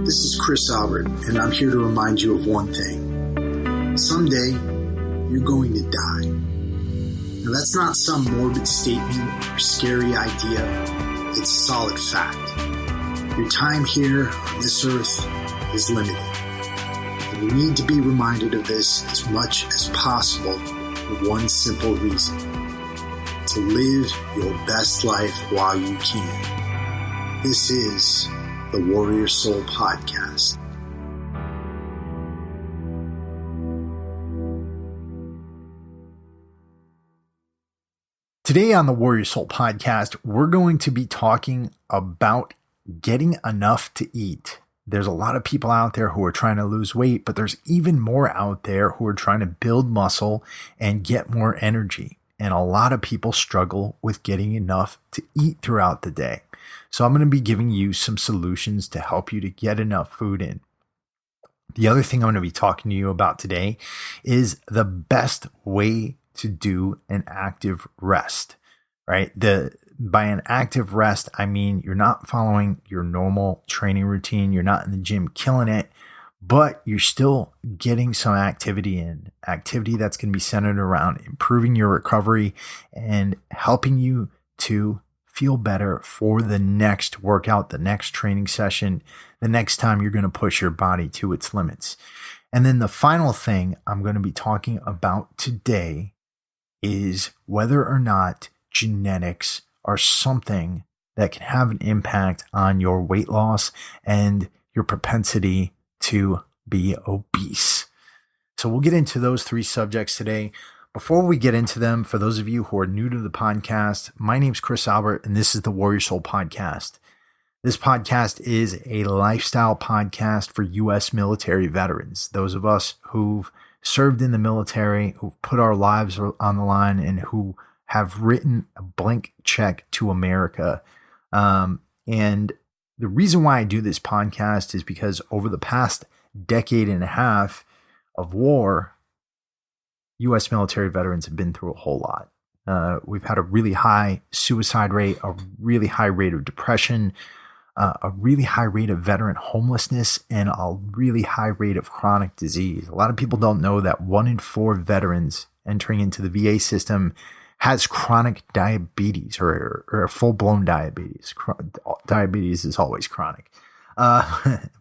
This is Chris Albert, and I'm here to remind you of one thing. Someday, you're going to die. Now, that's not some morbid statement or scary idea. It's solid fact. Your time here on this earth is limited. And you need to be reminded of this as much as possible for one simple reason. To live your best life while you can. This is the Warrior Soul Podcast. Today on the Warrior Soul Podcast, we're going to be talking about getting enough to eat. There's a lot of people out there who are trying to lose weight, but there's even more out there who are trying to build muscle and get more energy. And a lot of people struggle with getting enough to eat throughout the day. So I'm going to be giving you some solutions to help you to get enough food in. The other thing I'm going to be talking to you about today is the best way to do an active rest, right? By an active rest, I mean you're not following your normal training routine. You're not in the gym killing it, but you're still getting some activity in. Activity that's going to be centered around improving your recovery and helping you to feel better for the next workout, the next training session, the next time you're going to push your body to its limits. And then the final thing I'm going to be talking about today is whether or not genetics are something that can have an impact on your weight loss and your propensity to be obese. So we'll get into those three subjects today. Before we get into them, for those of you who are new to the podcast, my name's Chris Albert, and this is the Warrior Soul Podcast. This podcast is a lifestyle podcast for U.S. military veterans, those of us who've served in the military, who've put our lives on the line, and who have written a blank check to America. And the reason why I do this podcast is because over the past decade and a half of war, U.S. military veterans have been through a whole lot. We've had a really high suicide rate, a really high rate of depression, a really high rate of veteran homelessness, and a really high rate of chronic disease. A lot of people don't know that 1 in 4 veterans entering into the VA system has chronic diabetes or full-blown diabetes. Diabetes is always chronic.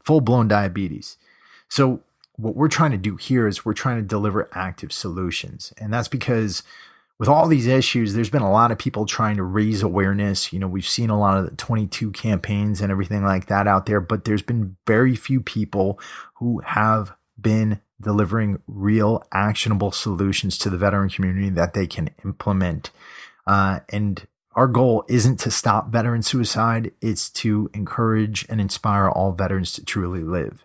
Full-blown diabetes. So what we're trying to do here is we're trying to deliver active solutions. And that's because with all these issues, there's been a lot of people trying to raise awareness. You know, we've seen a lot of the 22 campaigns and everything like that out there, but there's been very few people who have been delivering real actionable solutions to the veteran community that they can implement. And our goal isn't to stop veteran suicide. It's to encourage and inspire all veterans to truly live.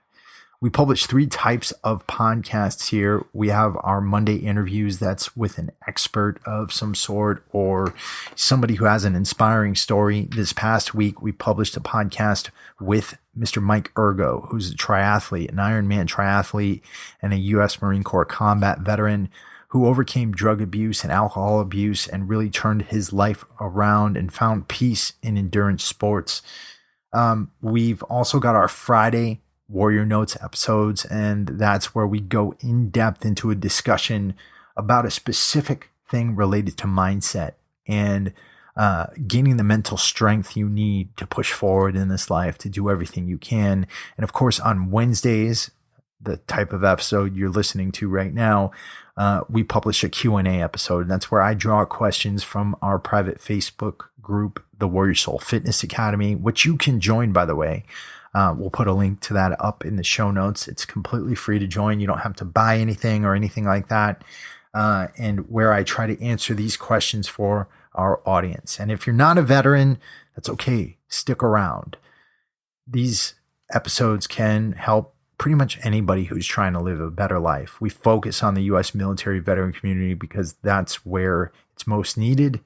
We publish 3 types of podcasts here. We have our Monday interviews. That's with an expert of some sort or somebody who has an inspiring story. This past week, we published a podcast with Mr. Mike Ergo, who's a triathlete, an Ironman triathlete, and a U.S. Marine Corps combat veteran who overcame drug abuse and alcohol abuse and really turned his life around and found peace in endurance sports. We've also got our Friday Warrior Notes episodes, and that's where we go in depth into a discussion about a specific thing related to mindset and gaining the mental strength you need to push forward in this life, to do everything you can. And of course, on Wednesdays, the type of episode you're listening to right now, we publish a Q&A episode. And that's where I draw questions from our private Facebook group, the Warrior Soul Fitness Academy, which you can join, by the way. We'll put a link to that up in the show notes. It's completely free to join. You don't have to buy anything or anything like that. And where I try to answer these questions for our audience. And if you're not a veteran, that's okay. Stick around. These episodes can help pretty much anybody who's trying to live a better life. We focus on the U.S. military veteran community because that's where it's most needed,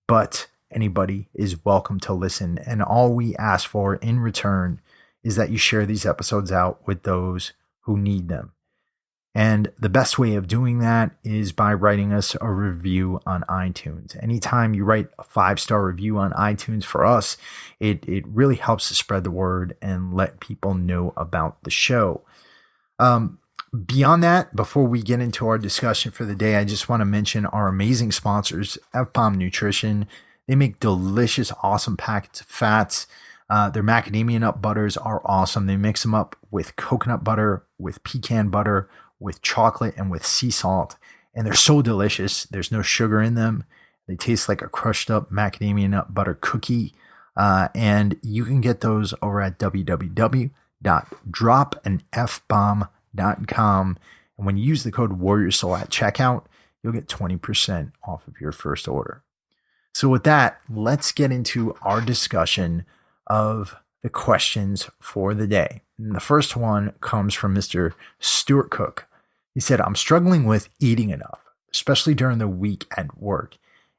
but anybody is welcome to listen. And all we ask for in return is that you share these episodes out with those who need them. And the best way of doing that is by writing us a review on iTunes. Anytime you write a 5-star review on iTunes for us, it really helps to spread the word and let people know about the show. Beyond that, before we get into our discussion for the day, I just want to mention our amazing sponsors, F-Bomb Nutrition. They make delicious, awesome packets of fats. Their macadamia nut butters are awesome. They mix them up with coconut butter, with pecan butter, with chocolate, and with sea salt. And they're so delicious. There's no sugar in them. They taste like a crushed up macadamia nut butter cookie. And you can get those over at www.dropanfbomb.com. And when you use the code WarriorSoul at checkout, you'll get 20% off of your first order. So with that, let's get into our discussion of the questions for the day. And the first one comes from Mr. Stuart Cook. He said, I'm struggling with eating enough, especially during the week at work.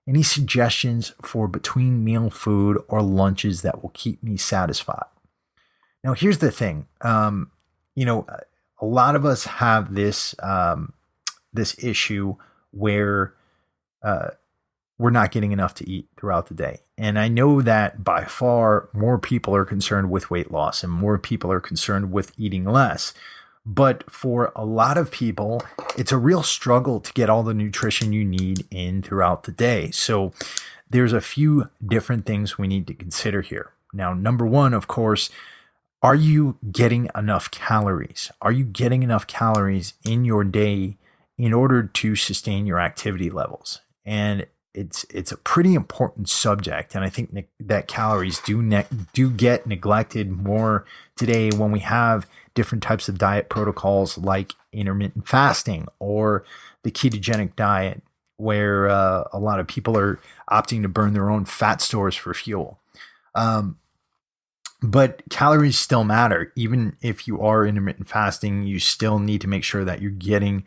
Any suggestions for between meal food or lunches that will keep me satisfied? Now, here's the thing. A lot of us have this issue where we're not getting enough to eat throughout the day. And I know that by far more people are concerned with weight loss and more people are concerned with eating less. But for a lot of people, it's a real struggle to get all the nutrition you need in throughout the day. So there's a few different things we need to consider here. Now, number one, of course, are you getting enough calories? Are you getting enough calories in your day in order to sustain your activity levels? And it's a pretty important subject, and I think that calories do get neglected more today when we have different types of diet protocols like intermittent fasting or the ketogenic diet, where a lot of people are opting to burn their own fat stores for fuel. But calories still matter. Even if you are intermittent fasting, you still need to make sure that you're getting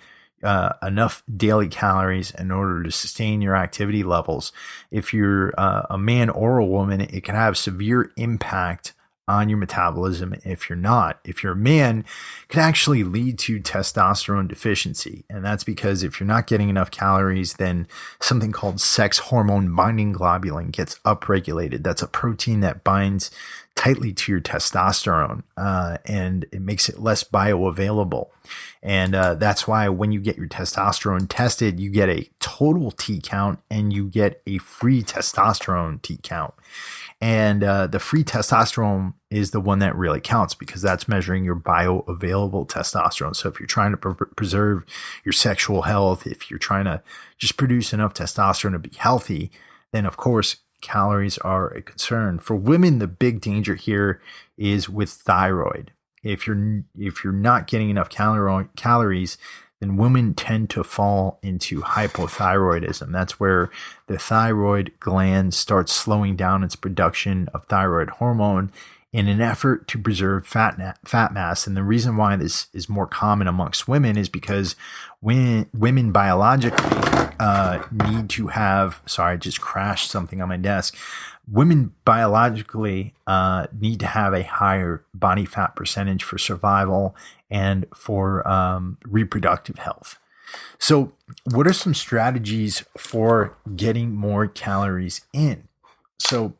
enough daily calories in order to sustain your activity levels. If you're a man or a woman, it can have severe impact on your metabolism. If you're not, if you're a man, it can actually lead to testosterone deficiency. And that's because if you're not getting enough calories, then something called sex hormone binding globulin gets upregulated. That's a protein that binds tightly to your testosterone, and it makes it less bioavailable. And that's why when you get your testosterone tested, you get a total T count and you get a free testosterone T count. And the free testosterone is the one that really counts because that's measuring your bioavailable testosterone. So if you're trying to preserve your sexual health, if you're trying to just produce enough testosterone to be healthy, then of course calories are a concern. For women, the big danger here is with thyroid. If you're not getting enough calories, then women tend to fall into hypothyroidism. That's where the thyroid gland starts slowing down its production of thyroid hormone in an effort to preserve fat mass. And the reason why this is more common amongst women is because women biologically need to have, sorry, I just crashed something on my desk. Women biologically need to have a higher body fat percentage for survival and for reproductive health. So what are some strategies for getting more calories in? So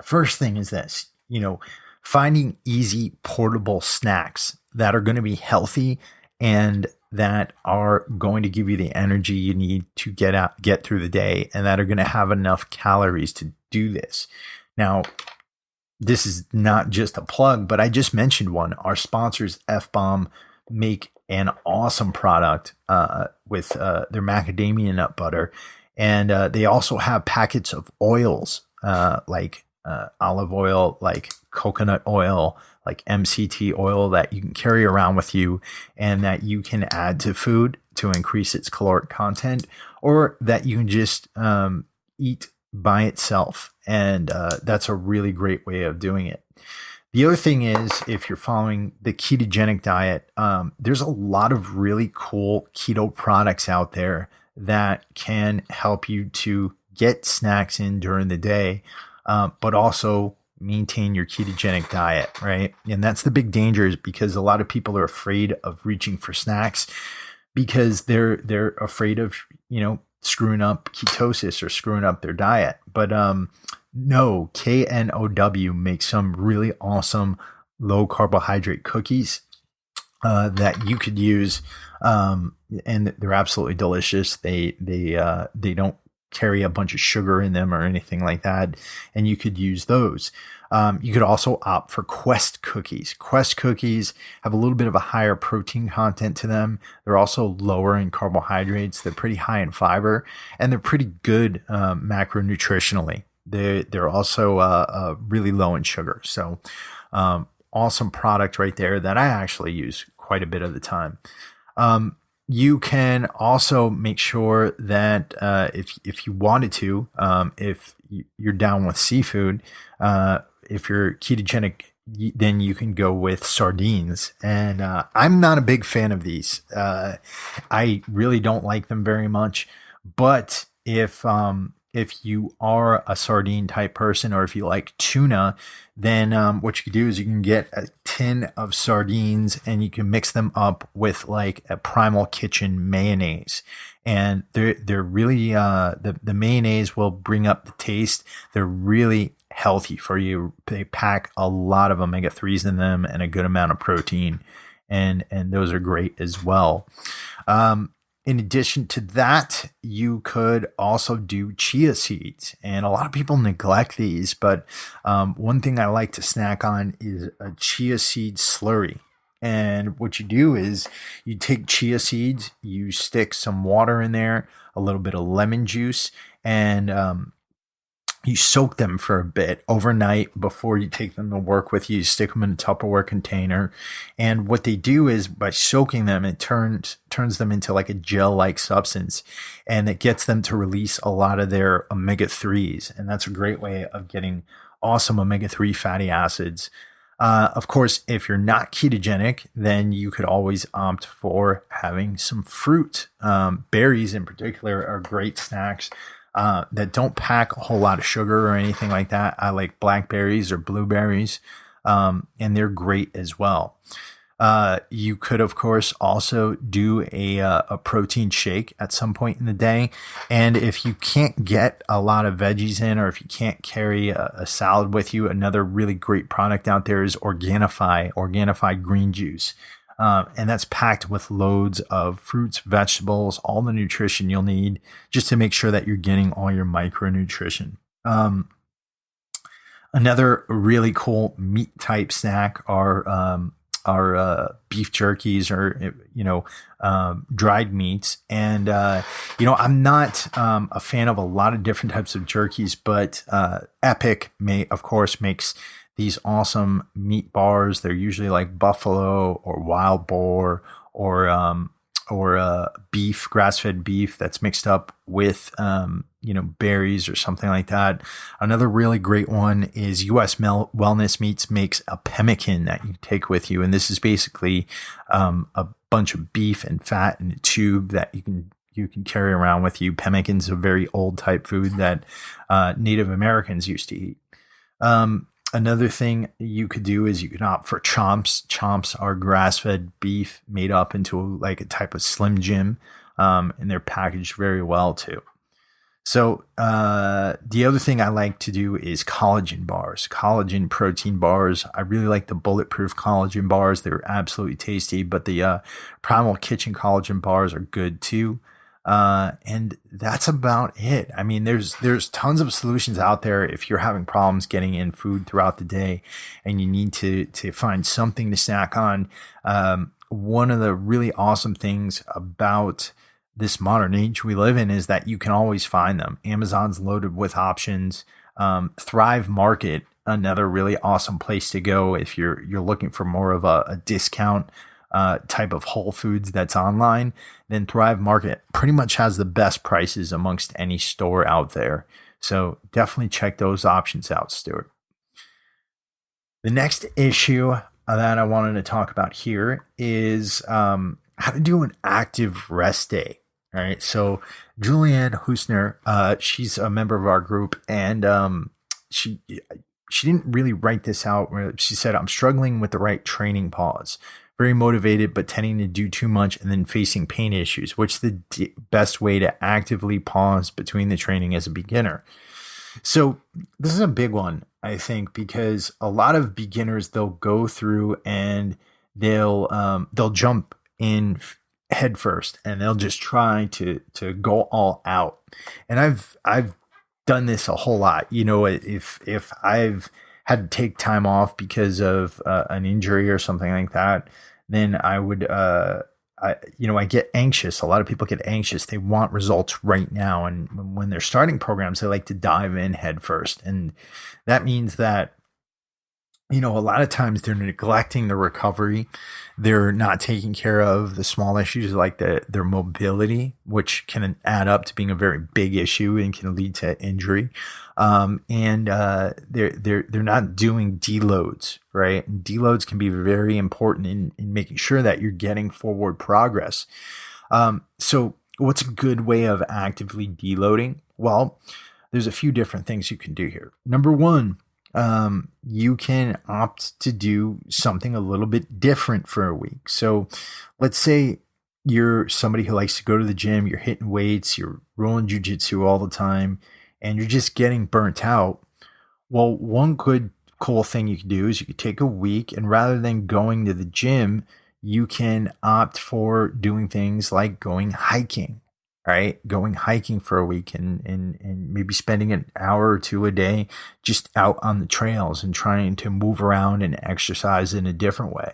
first thing is this, finding easy portable snacks that are going to be healthy and that are going to give you the energy you need to get through the day, and that are going to have enough calories to do this. Now, this is not just a plug, but I just mentioned one. Our sponsors, F-Bomb, make an awesome product with their macadamia nut butter. And they also have packets of oils like olive oil, like coconut oil, like MCT oil that you can carry around with you and that you can add to food to increase its caloric content, or that you can just eat by itself. And that's a really great way of doing it. The other thing is, if you're following the ketogenic diet, there's a lot of really cool keto products out there that can help you to get snacks in during the day, but also maintain your ketogenic diet, right? And that's the big danger, is because a lot of people are afraid of reaching for snacks because they're afraid of, screwing up ketosis or screwing up their diet. But no, KNOW makes some really awesome low carbohydrate cookies that you could use, and they're absolutely delicious. They don't carry a bunch of sugar in them or anything like that, and you could use those. You could also opt for Quest cookies. Quest cookies have a little bit of a higher protein content to them. They're also lower in carbohydrates. They're pretty high in fiber, and they're pretty good macronutritionally. They're also really low in sugar. So awesome product right there that I actually use quite a bit of the time. You can also make sure that if you wanted to, if you're down with seafood, if you're ketogenic, then you can go with sardines. And I'm not a big fan of these. I really don't like them very much. But if you are a sardine type person, or if you like tuna, then what you can do is you can get a tin of sardines and you can mix them up with like a Primal Kitchen mayonnaise. And they're really, the mayonnaise will bring up the taste. They're really healthy for you. They pack a lot of omega-3s in them and a good amount of protein. And those are great as well. In addition to that, you could also do chia seeds, and a lot of people neglect these, but one thing I like to snack on is a chia seed slurry. And what you do is you take chia seeds, you stick some water in there, a little bit of lemon juice, and you soak them for a bit overnight before you take them to work with you. You stick them in a Tupperware container. And what they do is by soaking them, it turns them into like a gel-like substance, and it gets them to release a lot of their omega-3s. And that's a great way of getting awesome omega-3 fatty acids. Of course, if you're not ketogenic, then you could always opt for having some fruit. Berries in particular are great snacks that don't pack a whole lot of sugar or anything like that. I like blackberries or blueberries, and they're great as well. You could, of course, also do a protein shake at some point in the day. And if you can't get a lot of veggies in, or if you can't carry a salad with you, another really great product out there is Organifi green juice. And that's packed with loads of fruits, vegetables, all the nutrition you'll need just to make sure that you're getting all your micronutrition. Another really cool meat type snack are beef jerkies, or dried meats. And I'm not a fan of a lot of different types of jerkies, but Epic makes these awesome meat bars. They're usually like buffalo or wild boar or beef, grass-fed beef that's mixed up with berries or something like that. Another really great one is US Wellness Meats makes a pemmican that you take with you, and this is basically a bunch of beef and fat in a tube that you can carry around with you. Pemmican's a very old type food that Native Americans used to eat. Another thing you could do is you can opt for chomps. Chomps are grass-fed beef made up into like a type of Slim Jim, and they're packaged very well too. So the other thing I like to do is collagen bars, collagen protein bars. I really like the Bulletproof collagen bars. They're absolutely tasty, but the Primal Kitchen collagen bars are good too. And that's about it. I mean, there's tons of solutions out there if you're having problems getting in food throughout the day and you need to find something to snack on. One of the really awesome things about this modern age we live in is that you can always find them. Amazon's loaded with options. Thrive Market, another really awesome place to go if you're looking for more of a discount type of Whole Foods that's online. Then Thrive Market pretty much has the best prices amongst any store out there. So definitely check those options out, Stuart. The next issue that I wanted to talk about here is how to do an active rest day. All right. So Julianne Husner, she's a member of our group, and she she didn't really write this out, where she said, I'm struggling with the right training pause. Very motivated, but tending to do too much and then facing pain issues. What's the best way to actively pause between the training as a beginner? So this is a big one, I think, because a lot of beginners, they'll go through and they'll jump in head first and they'll just try to go all out. And I've done this a whole lot. If I've had to take time off because of an injury or something like that, then I would, I get anxious. A lot of people get anxious. They want results right now. And when they're starting programs, they like to dive in head first. And that means that, a lot of times they're neglecting the recovery. They're not taking care of the small issues like their mobility, which can add up to being a very big issue and can lead to injury. And they're not doing deloads, right? And deloads can be very important in making sure that you're getting forward progress. So what's a good way of actively deloading? Well, there's a few different things you can do here. Number one, you can opt to do something a little bit different for a week. So let's say you're somebody who likes to go to the gym, you're hitting weights, you're rolling jujitsu all the time, and you're just getting burnt out. Well, one good cool thing you can do is you could take a week, and rather than going to the gym, you can opt for doing things like going hiking. Right? Going hiking for a week and maybe spending an hour or two a day just out on the trails and trying to move around and exercise in a different way.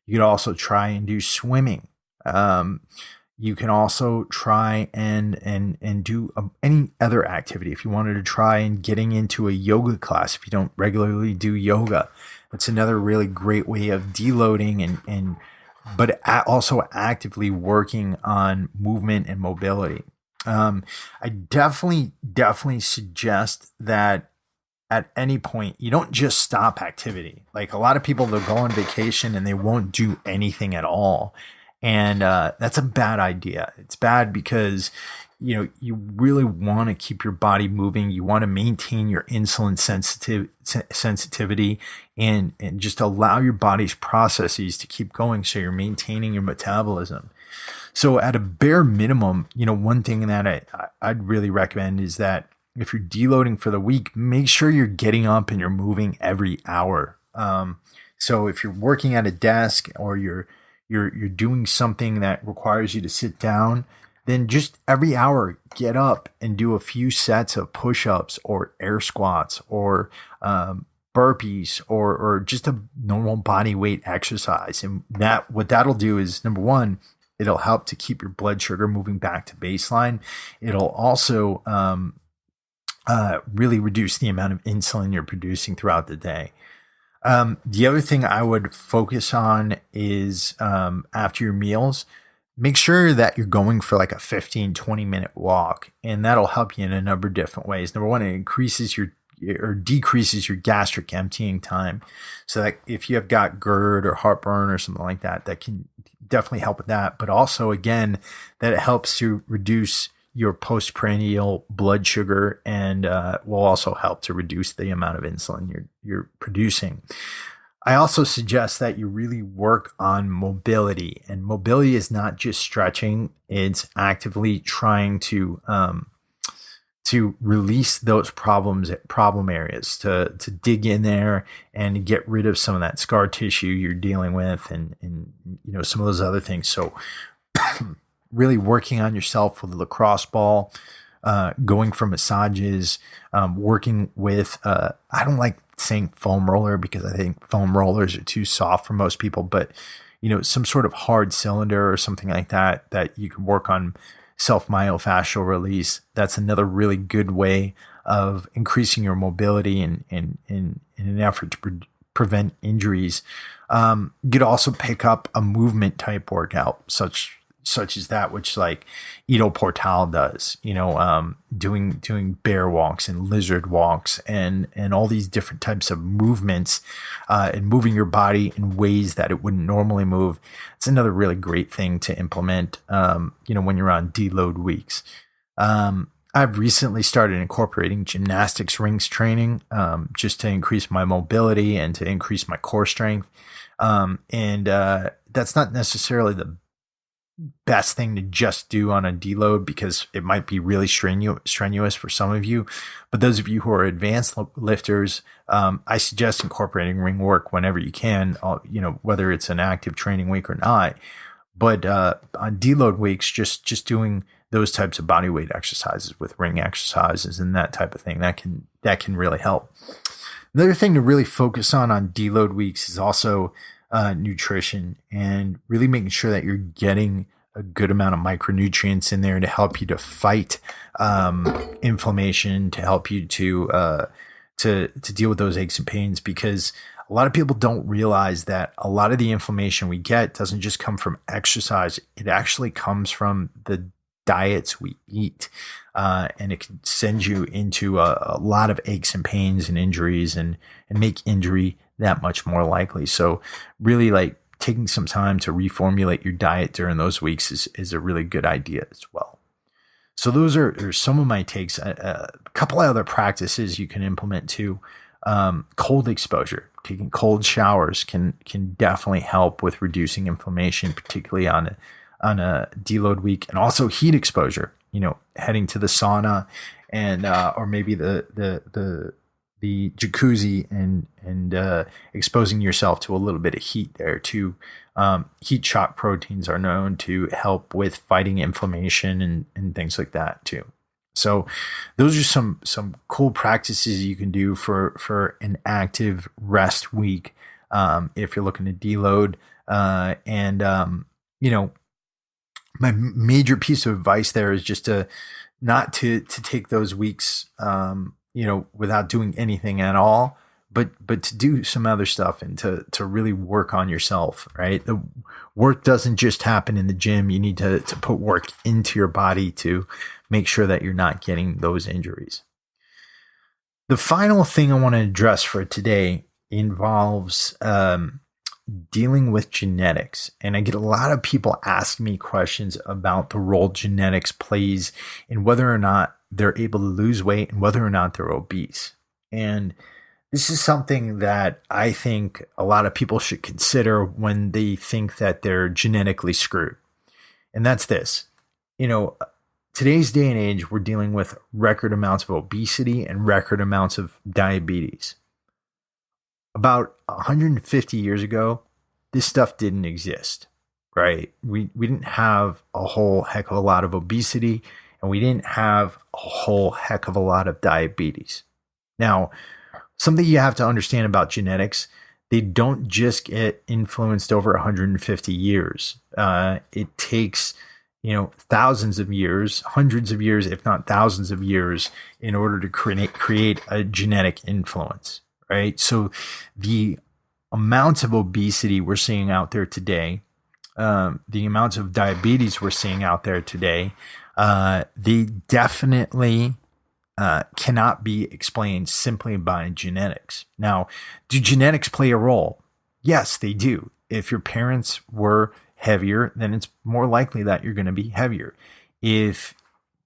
You could also try and do swimming. You can also try and do any other activity. If you wanted to try and getting into a yoga class, if you don't regularly do yoga, that's another really great way of deloading but also actively working on movement and mobility. I definitely suggest that at any point, you don't just stop activity. Like a lot of people, they'll go on vacation and they won't do anything at all. And that's a bad idea. It's bad because you really want to keep your body moving. You want to maintain your insulin sensitivity and just allow your body's processes to keep going. So you're maintaining your metabolism. So at a bare minimum, one thing that I'd really recommend is that if you're deloading for the week, make sure you're getting up and you're moving every hour. So if you're working at a desk or you're doing something that requires you to sit down, then just every hour get up and do a few sets of push-ups or air squats or burpees or just a normal body weight exercise. And what that'll do is, number one, it'll help to keep your blood sugar moving back to baseline. It'll also really reduce the amount of insulin you're producing throughout the day. The other thing I would focus on is after your meals, make sure that you're going for like a 15, 20-minute walk, and that'll help you in a number of different ways. Number one, it increases or decreases your gastric emptying time. So that if you have got GERD or heartburn or something like that, that can definitely help with that. But also, again, that it helps to reduce your postprandial blood sugar and will also help to reduce the amount of insulin you're producing. I also suggest that you really work on mobility, and mobility is not just stretching. It's actively trying to release those problem areas, to dig in there and get rid of some of that scar tissue you're dealing with and some of those other things. So really working on yourself with a lacrosse ball, going for massages, working with, I don't like saying foam roller because I think foam rollers are too soft for most people, but some sort of hard cylinder or something like that you can work on self-myofascial release. That's another really good way of increasing your mobility in an effort to prevent injuries. You could also pick up a movement type workout, such as that which like Ido Portal does, doing bear walks and lizard walks and all these different types of movements and moving your body in ways that it wouldn't normally move. It's another really great thing to implement, when you're on deload weeks. I've recently started incorporating gymnastics rings training just to increase my mobility and to increase my core strength. That's not necessarily the best thing to just do on a deload because it might be really strenuous for some of you. But those of you who are advanced lifters, I suggest incorporating ring work whenever you can, whether it's an active training week or not. But on deload weeks, just doing those types of body weight exercises with ring exercises and that type of thing, that can really help. Another thing to really focus on deload weeks is also nutrition and really making sure that you're getting a good amount of micronutrients in there to help you to fight inflammation, to help you to deal with those aches and pains, because a lot of people don't realize that a lot of the inflammation we get doesn't just come from exercise. It actually comes from the diets we eat. And it can send you into a lot of aches and pains and injuries and make injury that much more likely. So really, like, taking some time to reformulate your diet during those weeks is a really good idea as well. So those are some of my takes. A couple of other practices you can implement too. Cold exposure, taking cold showers can definitely help with reducing inflammation, particularly on a deload week, and also heat exposure. Heading to the sauna and or maybe the jacuzzi and exposing yourself to a little bit of heat there too. Heat shock proteins are known to help with fighting inflammation and things like that too. So those are some cool practices you can do for an active rest week if you're looking to deload. My major piece of advice there is just not to take those weeks, without doing anything at all, but to do some other stuff and to really work on yourself, right? The work doesn't just happen in the gym. You need to put work into your body to make sure that you're not getting those injuries. The final thing I want to address for today involves dealing with genetics. And I get a lot of people asking me questions about the role genetics plays in whether or not they're able to lose weight and whether or not they're obese. And this is something that I think a lot of people should consider when they think that they're genetically screwed. And that's this. Today's day and age, we're dealing with record amounts of obesity and record amounts of diabetes. About 150 years ago, this stuff didn't exist, right? We didn't have a whole heck of a lot of obesity, and we didn't have a whole heck of a lot of diabetes. Now, something you have to understand about genetics, they don't just get influenced over 150 years. It takes thousands of years, hundreds of years, if not thousands of years, in order to create a genetic influence. Right. So the amounts of obesity we're seeing out there today, the amounts of diabetes we're seeing out there today, they definitely cannot be explained simply by genetics. Now, do genetics play a role? Yes, they do. If your parents were heavier, then it's more likely that you're going to be heavier. If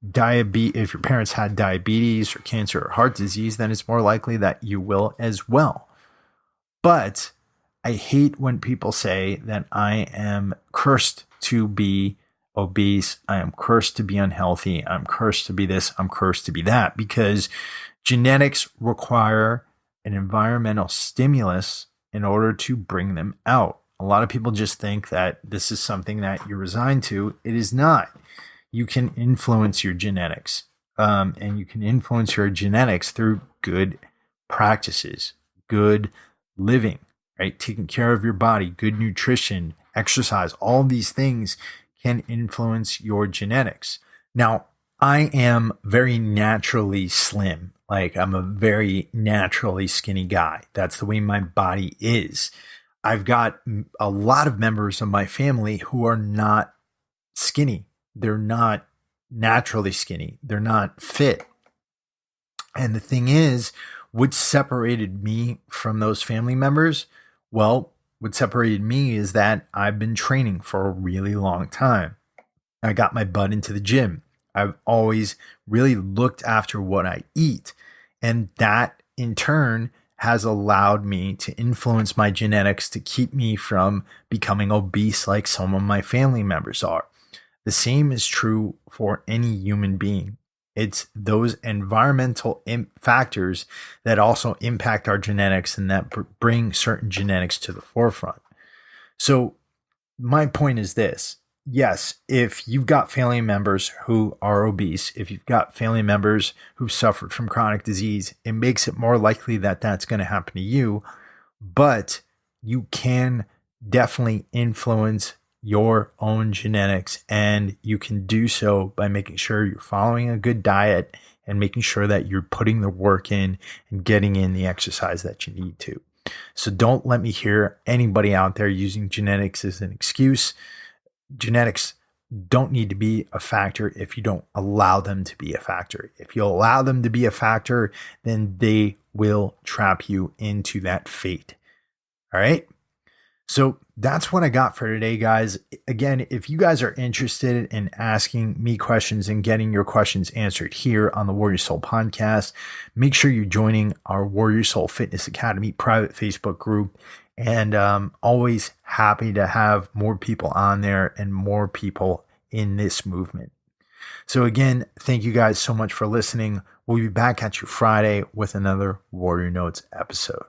your parents had diabetes or cancer or heart disease, then it's more likely that you will as well. But I hate when people say that I am cursed to be obese, I am cursed to be unhealthy, I'm cursed to be this, I'm cursed to be that, because genetics require an environmental stimulus in order to bring them out. A lot of people just think that this is something that you're resigned to. It is not. You can influence your genetics, and you can influence your genetics through good practices, good living, right? Taking care of your body, good nutrition, exercise, all these things can influence your genetics. Now, I am very naturally slim. Like, I'm a very naturally skinny guy. That's the way my body is. I've got a lot of members of my family who are not skinny. They're not naturally skinny. They're not fit. And the thing is, what separated me from those family members? Well, what separated me is that I've been training for a really long time. I got my butt into the gym. I've always really looked after what I eat. And that in turn has allowed me to influence my genetics to keep me from becoming obese like some of my family members are. The same is true for any human being. It's those environmental factors that also impact our genetics and that bring certain genetics to the forefront. So my point is this. Yes, if you've got family members who are obese, if you've got family members who've suffered from chronic disease, it makes it more likely that that's going to happen to you. But you can definitely influence your own genetics, and you can do so by making sure you're following a good diet and making sure that you're putting the work in and getting in the exercise that you need to. So don't let me hear anybody out there using genetics as an excuse. Genetics don't need to be a factor if you don't allow them to be a factor. If you allow them to be a factor, then they will trap you into that fate. All right. So that's what I got for today, guys. Again, if you guys are interested in asking me questions and getting your questions answered here on the Warrior Soul podcast, make sure you're joining our Warrior Soul Fitness Academy private Facebook group. And always happy to have more people on there and more people in this movement. So again, thank you guys so much for listening. We'll be back at you Friday with another Warrior Notes episode.